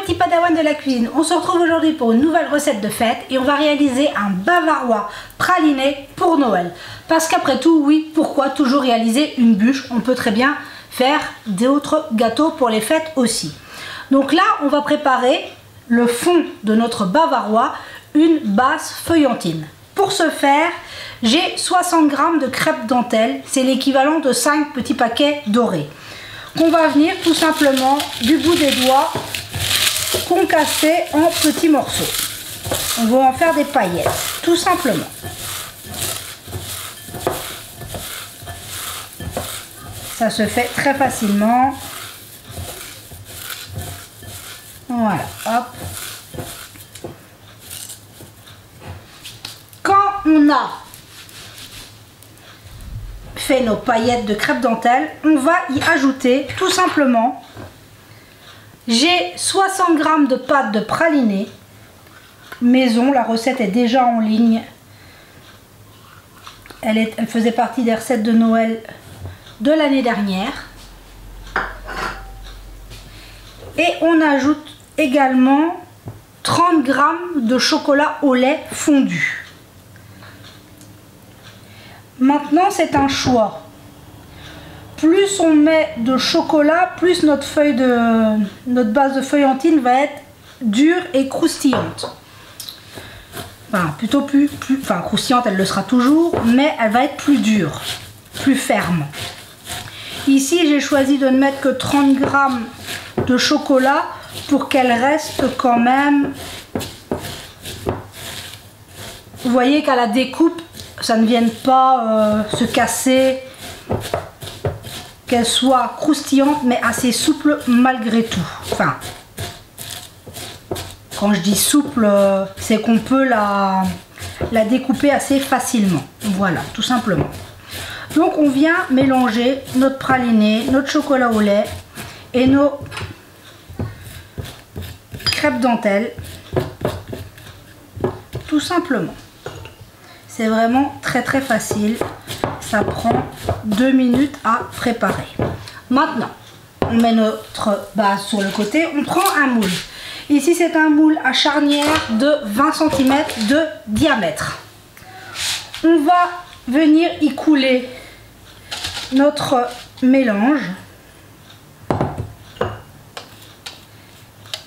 petits padawans de la cuisine, on se retrouve aujourd'hui pour une nouvelle recette de fête et on va réaliser un bavarois praliné pour Noël. Parce qu'après tout, oui, pourquoi toujours réaliser une bûche? On peut très bien faire d'autres gâteaux pour les fêtes aussi. Donc là, on va préparer le fond de notre bavarois, une base feuillantine. Pour ce faire, j'ai 60 g de crêpes dentelle, c'est l'équivalent de 5 petits paquets dorés. Qu'on va venir tout simplement du bout des doigts concasser en petits morceaux. On va en faire des paillettes, tout simplement. Ça se fait très facilement. Voilà, hop. Quand on a fait nos paillettes de crêpes dentelle, on va y ajouter tout simplement, j'ai 60 g de pâte de praliné maison, la recette est déjà en ligne, elle faisait partie des recettes de Noël de l'année dernière. Et on ajoute également 30 g de chocolat au lait fondu. Maintenant, c'est un choix. Plus on met de chocolat, plus notre base de feuillantine va être dure et croustillante. Enfin, plutôt enfin, croustillante, elle le sera toujours, mais elle va être plus dure, plus ferme. Ici, j'ai choisi de ne mettre que 30 g de chocolat pour qu'elle reste quand même. Vous voyez qu'à la découpe, ça ne vienne pas se casser, qu'elle soit croustillante mais assez souple malgré tout. Enfin, quand je dis souple, c'est qu'on peut la découper assez facilement. Voilà, tout simplement. Donc on vient mélanger notre praliné, notre chocolat au lait et nos crêpes dentelle, tout simplement. C'est vraiment très facile, ça prend 2 minutes à préparer. Maintenant, on met notre base sur le côté, on prend un moule. Ici c'est un moule à charnière de 20 cm de diamètre. On va venir y couler notre mélange.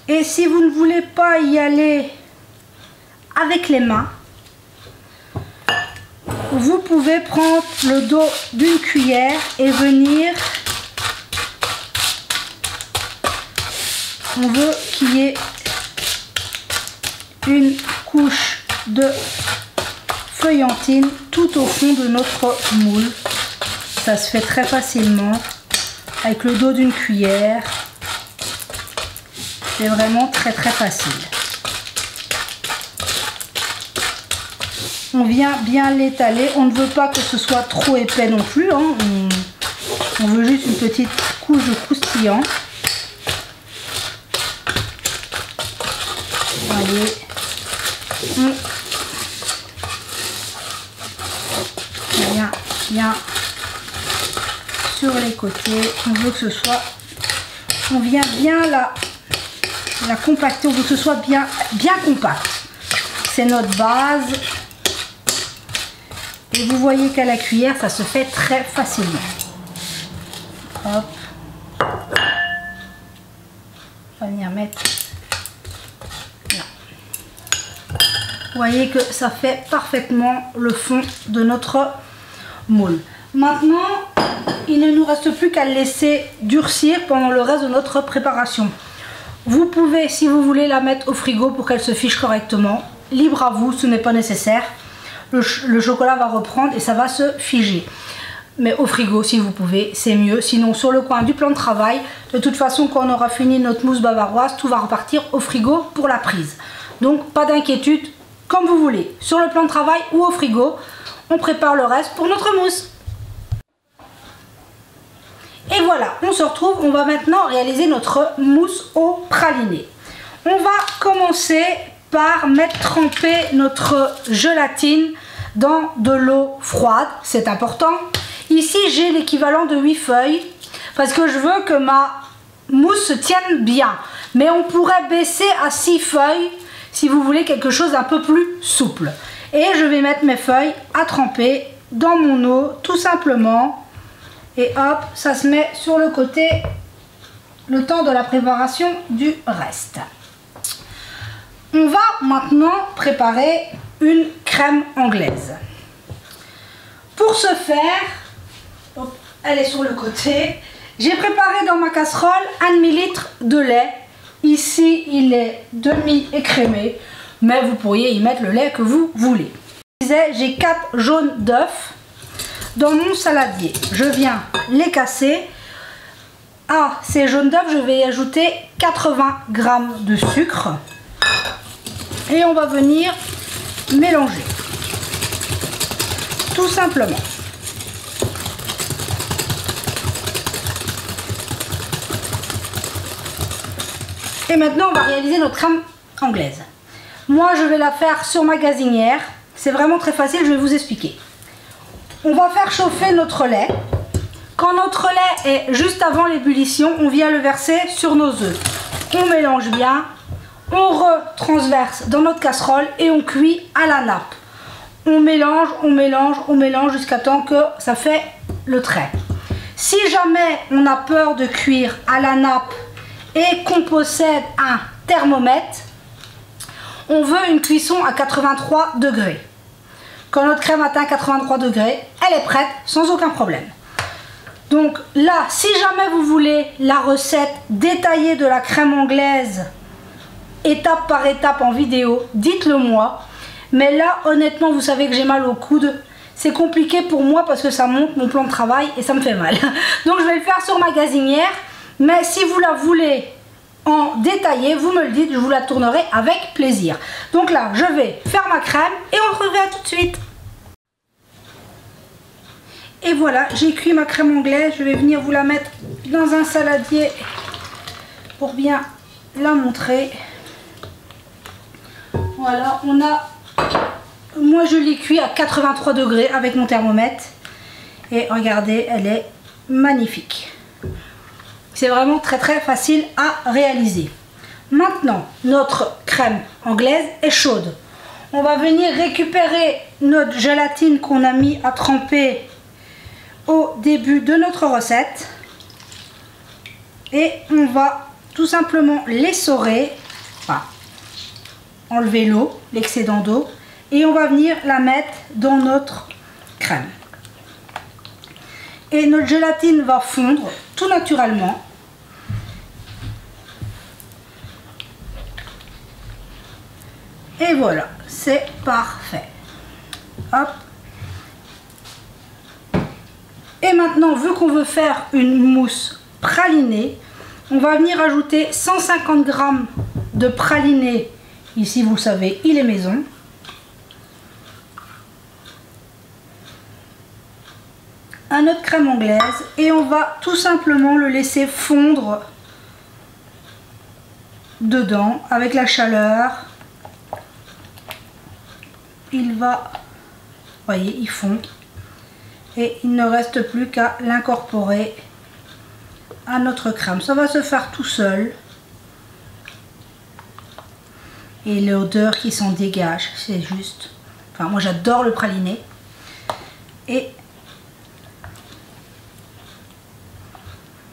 Et si vous ne voulez pas y aller avec les mains, vous pouvez prendre le dos d'une cuillère et venir, on veut qu'il y ait une couche de feuillantine tout au fond de notre moule. Ça se fait très facilement avec le dos d'une cuillère. C'est vraiment très facile. On vient bien l'étaler. On ne veut pas que ce soit trop épais non plus. Hein. On veut juste une petite couche de croustillant. Allez. Bien sur les côtés. On veut que ce soit... On vient bien la compacter. On veut que ce soit bien compact. C'est notre base. Et vous voyez qu'à la cuillère, ça se fait très facilement. Hop. On va venir mettre là. Vous voyez que ça fait parfaitement le fond de notre moule. Maintenant, il ne nous reste plus qu'à le laisser durcir pendant le reste de notre préparation. Vous pouvez, si vous voulez, la mettre au frigo pour qu'elle se fiche correctement. Libre à vous, ce n'est pas nécessaire. Le chocolat va reprendre et ça va se figer. Mais au frigo, si vous pouvez, c'est mieux. Sinon, sur le coin du plan de travail, de toute façon, quand on aura fini notre mousse bavaroise, tout va repartir au frigo pour la prise. Donc, pas d'inquiétude, comme vous voulez. Sur le plan de travail ou au frigo, on prépare le reste pour notre mousse. Et voilà, on se retrouve. On va maintenant réaliser notre mousse au praliné. On va commencer par mettre tremper notre gélatine dans de l'eau froide, c'est important. Ici j'ai l'équivalent de 8 feuilles parce que je veux que ma mousse se tienne bien. Mais on pourrait baisser à 6 feuilles si vous voulez quelque chose d'un peu plus souple. Et je vais mettre mes feuilles à tremper dans mon eau tout simplement. Et hop, ça se met sur le côté le temps de la préparation du reste. On va maintenant préparer une crème anglaise. Pour ce faire, hop, elle est sur le côté, j'ai préparé dans ma casserole 1 demi-litre de lait. Ici, il est demi-écrémé, mais vous pourriez y mettre le lait que vous voulez. J'ai 4 jaunes d'œufs dans mon saladier. Je viens les casser. À ces jaunes d'œufs, je vais y ajouter 80 g de sucre. Et on va venir mélanger. Tout simplement. Et maintenant, on va réaliser notre crème anglaise. Moi, je vais la faire sur ma gazinière. C'est vraiment très facile, je vais vous expliquer. On va faire chauffer notre lait. Quand notre lait est juste avant l'ébullition, on vient le verser sur nos œufs. On mélange bien, on retransverse dans notre casserole et on cuit à la nappe. On mélange, on mélange, on mélange jusqu'à temps que ça fait le trait. Si jamais on a peur de cuire à la nappe et qu'on possède un thermomètre, on veut une cuisson à 83 degrés. Quand notre crème atteint 83 degrés, elle est prête sans aucun problème. Donc là, si jamais vous voulez la recette détaillée de la crème anglaise, étape par étape en vidéo, dites-le moi. Mais là, honnêtement, vous savez que j'ai mal au coude. C'est compliqué pour moi parce que ça monte mon plan de travail et ça me fait mal. Donc je vais le faire sur ma gazinière. Mais si vous la voulez en détaillé, vous me le dites, je vous la tournerai avec plaisir. Donc là, je vais faire ma crème et on se reverra tout de suite. Et voilà, j'ai cuit ma crème anglaise. Je vais venir vous la mettre dans un saladier pour bien la montrer. Voilà, on a... Moi, je l'ai cuit à 83 degrés avec mon thermomètre. Et regardez, elle est magnifique. C'est vraiment très très facile à réaliser. Maintenant, notre crème anglaise est chaude. On va venir récupérer notre gélatine qu'on a mis à tremper au début de notre recette. Et on va tout simplement l'essorer, enfin, enlever l'eau, l'excédent d'eau. Et on va venir la mettre dans notre crème. Et notre gélatine va fondre tout naturellement. Et voilà, c'est parfait. Hop. Et maintenant, vu qu'on veut faire une mousse pralinée, on va venir ajouter 150 g de praliné. Ici, vous savez, il est maison. À notre crème anglaise et on va tout simplement le laisser fondre dedans avec la chaleur. Il va, voyez, il fond et il ne reste plus qu'à l'incorporer à notre crème. Ça va se faire tout seul et l'odeur qui s'en dégage, c'est juste, enfin moi j'adore le praliné. Et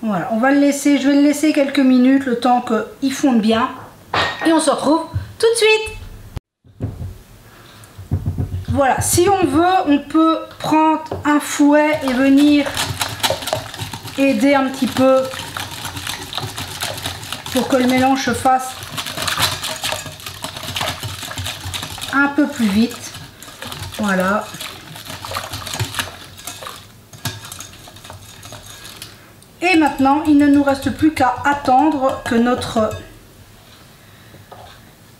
voilà, on va le laisser, je vais le laisser quelques minutes, le temps qu'il fonde bien. Et on se retrouve tout de suite. Voilà, si on veut, on peut prendre un fouet et venir aider un petit peu pour que le mélange se fasse un peu plus vite. Voilà. Et maintenant, il ne nous reste plus qu'à attendre que notre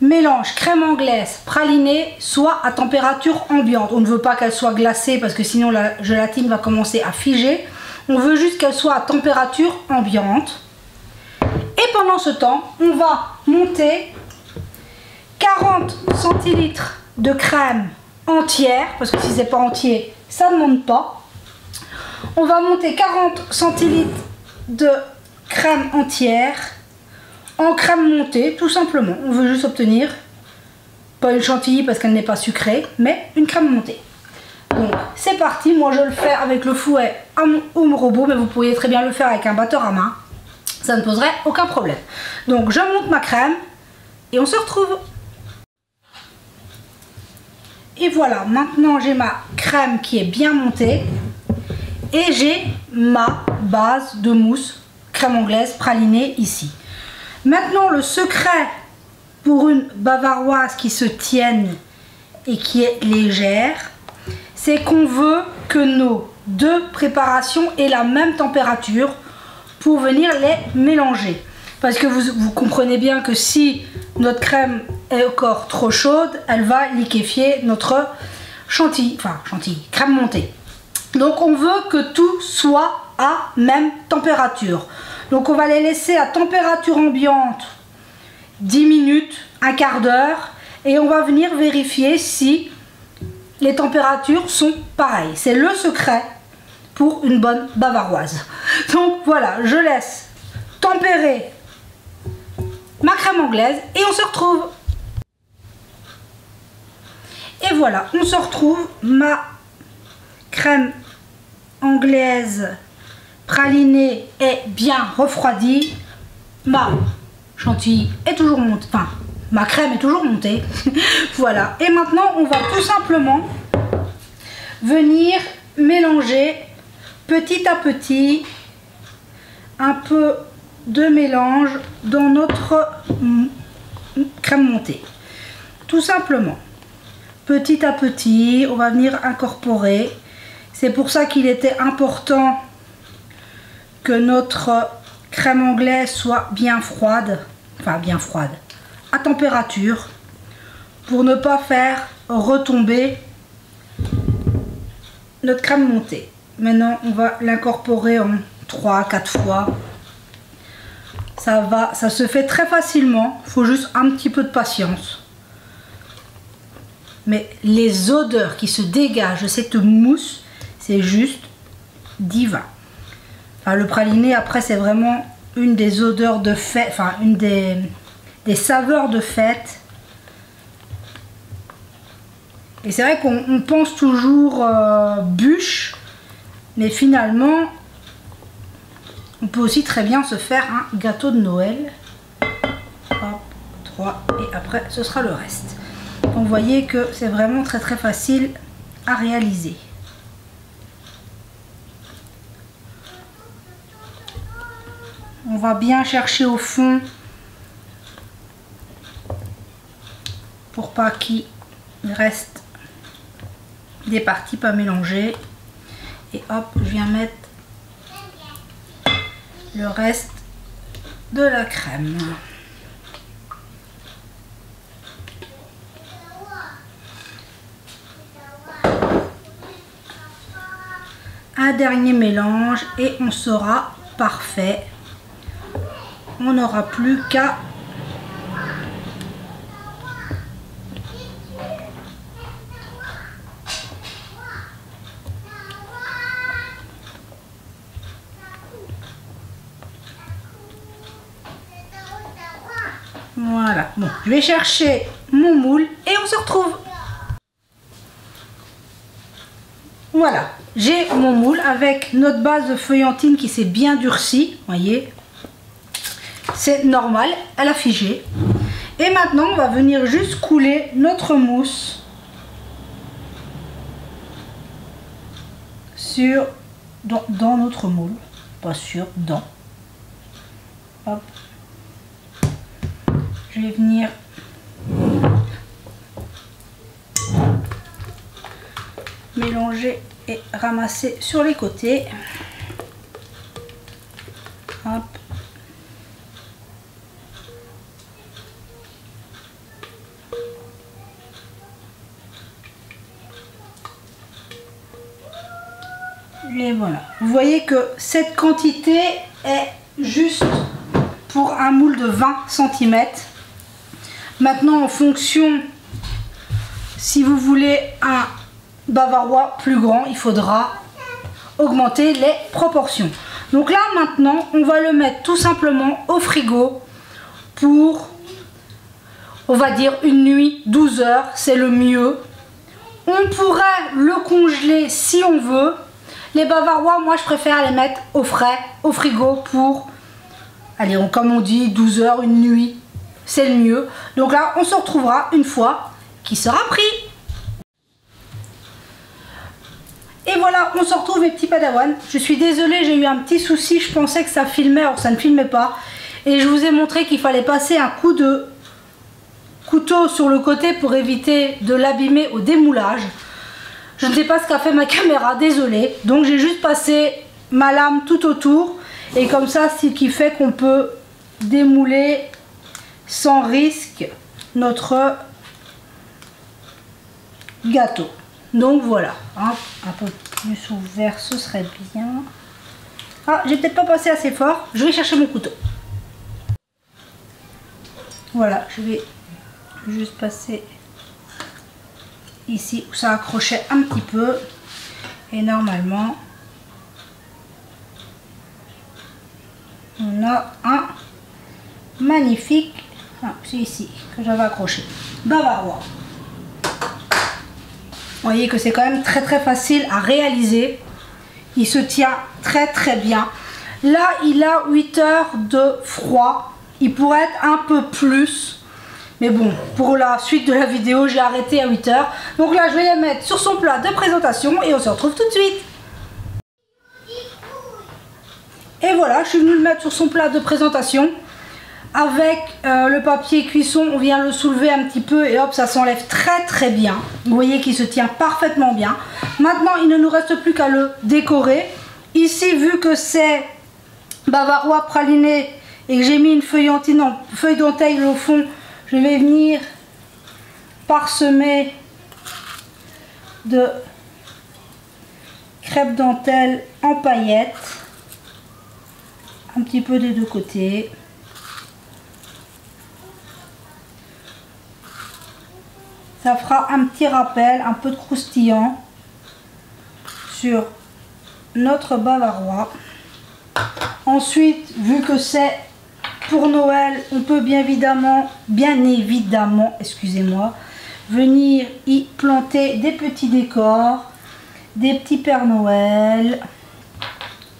mélange crème anglaise pralinée soit à température ambiante. On ne veut pas qu'elle soit glacée parce que sinon la gélatine va commencer à figer. On veut juste qu'elle soit à température ambiante. Et pendant ce temps, on va monter 40 centilitres de crème entière, parce que si c'est pas entier, ça ne monte pas. On va monter 40 centilitres de crème entière en crème montée, tout simplement. On veut juste obtenir, pas une chantilly parce qu'elle n'est pas sucrée, mais une crème montée. Donc c'est parti, moi je le fais avec le fouet au robot, mais vous pourriez très bien le faire avec un batteur à main. Ça ne poserait aucun problème. Donc je monte ma crème et on se retrouve. Et voilà, maintenant j'ai ma crème qui est bien montée et j'ai ma base de mousse crème anglaise pralinée ici. Maintenant le secret pour une bavaroise qui se tienne et qui est légère, c'est qu'on veut que nos deux préparations aient la même température pour venir les mélanger. Parce que vous comprenez bien que si notre crème est encore trop chaude, elle va liquéfier notre crème montée. Donc on veut que tout soit à même température. Donc on va les laisser à température ambiante 10 minutes, un quart d'heure, et on va venir vérifier si les températures sont pareilles. C'est le secret pour une bonne bavaroise. Donc voilà, je laisse tempérer ma crème anglaise et on se retrouve. Et voilà, on se retrouve. Ma crème anglaise pralinée est bien refroidie. Ma chantilly est toujours montée. Enfin, ma crème est toujours montée. Voilà. Et maintenant, on va tout simplement venir mélanger petit à petit un peu de mélange dans notre crème montée. Tout simplement. Petit à petit, on va venir incorporer. C'est pour ça qu'il était important que notre crème anglaise soit bien froide. Enfin, bien froide. À température. Pour ne pas faire retomber notre crème montée. Maintenant, on va l'incorporer en 3-4 fois. Ça se fait très facilement. Il faut juste un petit peu de patience. Mais les odeurs qui se dégagent de cette mousse, c'est juste divin. Enfin, le praliné, après, c'est vraiment une des odeurs de fête, enfin, une des saveurs de fête. Et c'est vrai qu'on pense toujours bûche, mais finalement, on peut aussi très bien se faire un gâteau de Noël. Hop, 3, et après, ce sera le reste. Donc, vous voyez que c'est vraiment très très facile à réaliser. On va bien chercher au fond pour pas qu'il reste des parties pas mélangées. Et hop, je viens mettre le reste de la crème. Un dernier mélange et on sera parfait. On n'aura plus qu'à voilà. Bon, je vais chercher mon moule et on se retrouve. Voilà, j'ai mon moule avec notre base de feuillantine qui s'est bien durcie, voyez. C'est normal, elle a figé. Et maintenant, on va venir juste couler notre mousse dans notre moule. Pas sur, dans. Hop. Je vais venir mélanger et ramasser sur les côtés. Hop. Et voilà. Vous voyez que cette quantité est juste pour un moule de 20 cm. Maintenant, en fonction, si vous voulez un bavarois plus grand, il faudra augmenter les proportions. Donc là, maintenant, on va le mettre tout simplement au frigo pour, on va dire, une nuit, 12 heures, c'est le mieux. On pourrait le congeler si on veut. Les bavarois, moi je préfère les mettre au frais, au frigo pour, allez, comme on dit, 12 heures, une nuit, c'est le mieux. Donc là, on se retrouvera une fois qu'il sera pris. Et voilà, on se retrouve mes petits padawans. Je suis désolée, j'ai eu un petit souci, je pensais que ça filmait, alors ça ne filmait pas. Et je vous ai montré qu'il fallait passer un coup de couteau sur le côté pour éviter de l'abîmer au démoulage. Je ne sais pas ce qu'a fait ma caméra, désolée. Donc j'ai juste passé ma lame tout autour. Et comme ça, c'est ce qui fait qu'on peut démouler sans risque notre gâteau. Donc voilà, hein, un peu plus ouvert, ce serait bien. Ah, j'ai peut-être pas passé assez fort. Je vais chercher mon couteau. Voilà, je vais juste passer ici où ça accrochait un petit peu. Et normalement, on a un magnifique, ah, c'est ici que j'avais accroché, bavarois. Vous voyez que c'est quand même très très facile à réaliser. Il se tient très très bien. Là, il a 8 heures de froid. Il pourrait être un peu plus. Mais bon, pour la suite de la vidéo, j'ai arrêté à 8 heures. Donc là, je vais les mettre sur son plat de présentation et on se retrouve tout de suite. Et voilà, je suis venue le mettre sur son plat de présentation. Avec le papier cuisson, on vient le soulever un petit peu et hop, ça s'enlève très très bien. Vous voyez qu'il se tient parfaitement bien. Maintenant, il ne nous reste plus qu'à le décorer. Ici, vu que c'est bavarois praliné et que j'ai mis une feuille dentelle au fond, je vais venir parsemer de crêpe dentelle en paillettes. Un petit peu des deux côtés. Ça fera un petit rappel, un peu de croustillant sur notre bavarois. Ensuite, vu que c'est pour Noël, on peut bien évidemment, excusez-moi, venir y planter des petits décors, des petits Pères Noël,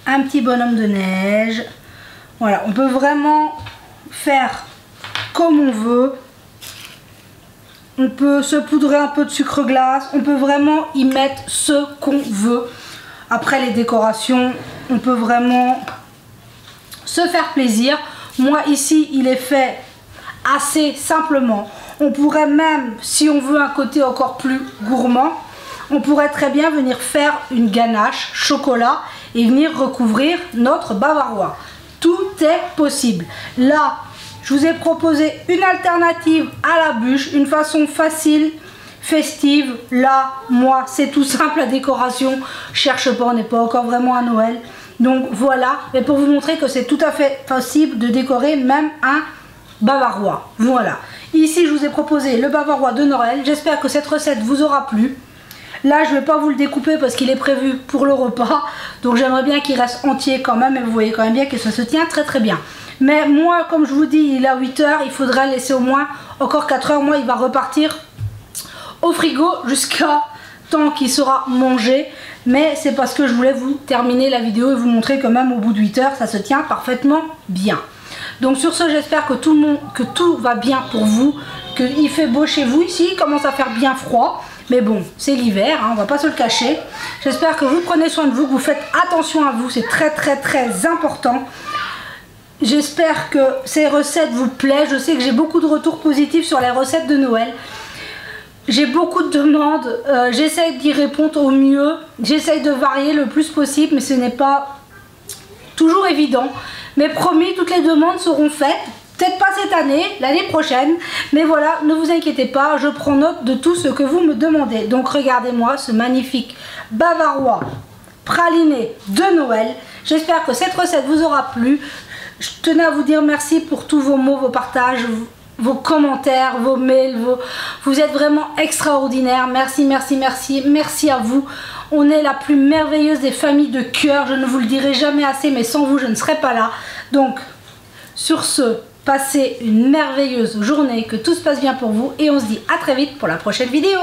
un petit bonhomme de neige. Voilà, on peut vraiment faire comme on veut. On peut se poudrer un peu de sucre glace. On peut vraiment y mettre ce qu'on veut. Après les décorations, on peut vraiment se faire plaisir. Moi ici, il est fait assez simplement. On pourrait même, si on veut un côté encore plus gourmand, on pourrait très bien venir faire une ganache chocolat et venir recouvrir notre bavarois. Tout est possible. Là, je vous ai proposé une alternative à la bûche, une façon facile, festive. Là, moi, c'est tout simple la décoration. Je cherche pas, on n'est pas encore vraiment à Noël. Donc voilà, et pour vous montrer que c'est tout à fait possible de décorer même un bavarois. Voilà. Ici, je vous ai proposé le bavarois de Noël. J'espère que cette recette vous aura plu. Là, je ne vais pas vous le découper parce qu'il est prévu pour le repas. Donc j'aimerais bien qu'il reste entier quand même. Et vous voyez quand même bien que ça se tient très très bien. Mais moi, comme je vous dis, il est à 8 heures. Il faudrait laisser au moins encore 4 heures. Moi, il va repartir au frigo jusqu'à temps qu'il sera mangé. Mais c'est parce que je voulais vous terminer la vidéo et vous montrer que même au bout de 8 heures, ça se tient parfaitement bien. Donc sur ce, j'espère que tout va bien pour vous. Qu'il fait beau chez vous. Ici, il commence à faire bien froid. Mais bon, c'est l'hiver, hein, on va pas se le cacher. J'espère que vous prenez soin de vous, que vous faites attention à vous. C'est très très très important. J'espère que ces recettes vous plaisent. Je sais que j'ai beaucoup de retours positifs sur les recettes de Noël. J'ai beaucoup de demandes. J'essaye d'y répondre au mieux. J'essaye de varier le plus possible, mais ce n'est pas toujours évident. Mais promis, toutes les demandes seront faites. Peut-être pas cette année, l'année prochaine. Mais voilà, ne vous inquiétez pas, je prends note de tout ce que vous me demandez. Donc regardez-moi ce magnifique bavarois praliné de Noël. J'espère que cette recette vous aura plu. Je tenais à vous dire merci pour tous vos mots, vos partages, vos commentaires, vos mails. Vous êtes vraiment extraordinaires. Merci, merci, merci. Merci à vous. On est la plus merveilleuse des familles de cœur. Je ne vous le dirai jamais assez, mais sans vous, je ne serais pas là. Donc, sur ce, passez une merveilleuse journée, que tout se passe bien pour vous et on se dit à très vite pour la prochaine vidéo.